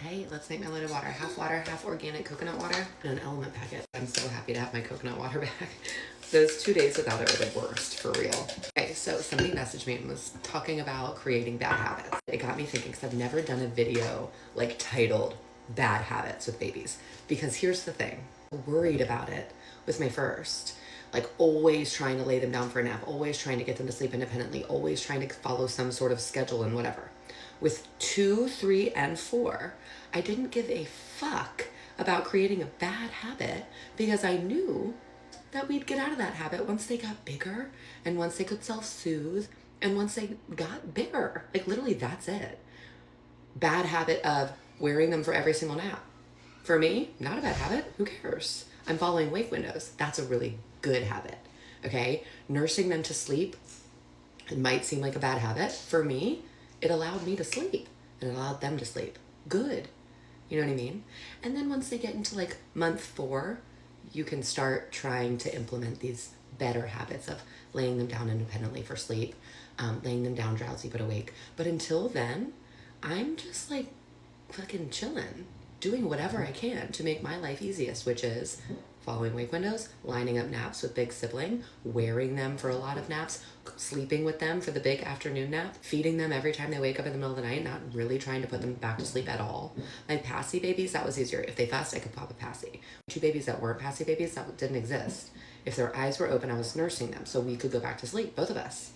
hey, let's make melanated water, half organic coconut water, and an element packet. I'm so happy to have my coconut water back. Those 2 days without it were the worst, for real. Okay, so somebody messaged me and was talking about creating bad habits. It got me thinking, because I've never done a video like titled Bad Habits with Babies. Because here's the thing, I'm worried about it with my first. Like always trying to lay them down for a nap, always trying to get them to sleep independently, always trying to follow some sort of schedule and whatever. With 2, 3, and 4, I didn't give a fuck about creating a bad habit because I knew that we'd get out of that habit once they got bigger and once they could self-soothe and once they got bigger. Like literally that's it. Bad habit of wearing them for every single nap. For me, not a bad habit. Who cares? I'm following wake windows. That's a really good habit. Okay? Nursing them to sleep, it might seem like a bad habit. For me, it allowed me to sleep and it allowed them to sleep. Good. You know what I mean? And then once they get into like month 4, you can start trying to implement these better habits of laying them down independently for sleep, laying them down drowsy but awake. But until then, I'm just like fucking chilling, doing whatever I can to make my life easiest, which is following wake windows, lining up naps with big sibling, wearing them for a lot of naps, sleeping with them for the big afternoon nap, feeding them every time they wake up in the middle of the night, not really trying to put them back to sleep at all. My passy babies, that was easier. If they fussed, I could pop a passy. 2 babies that weren't passy babies, that didn't exist. If their eyes were open, I was nursing them so we could go back to sleep, both of us.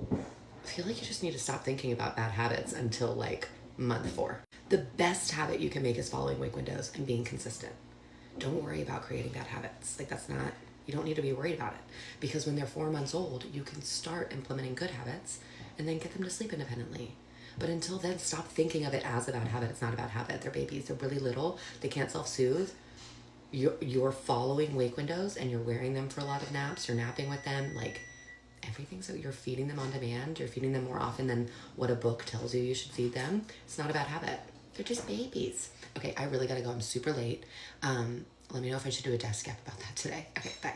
I feel like you just need to stop thinking about bad habits until like month 4. The best habit you can make is following wake windows and being consistent. Don't worry about creating bad habits. Like that's not, you don't need to be worried about it because when they're 4 months old, you can start implementing good habits and then get them to sleep independently. But until then, stop thinking of it as a bad habit. It's not a bad habit. They're babies. They're really little. They can't self-soothe. You're following wake windows and you're wearing them for a lot of naps. You're napping with them. Like everything's, so you're feeding them on demand. You're feeding them more often than what a book tells you should feed them. It's not a bad habit. They're just babies. Okay, I really gotta go. I'm super late. Let me know if I should do a desk app about that today. Okay, bye.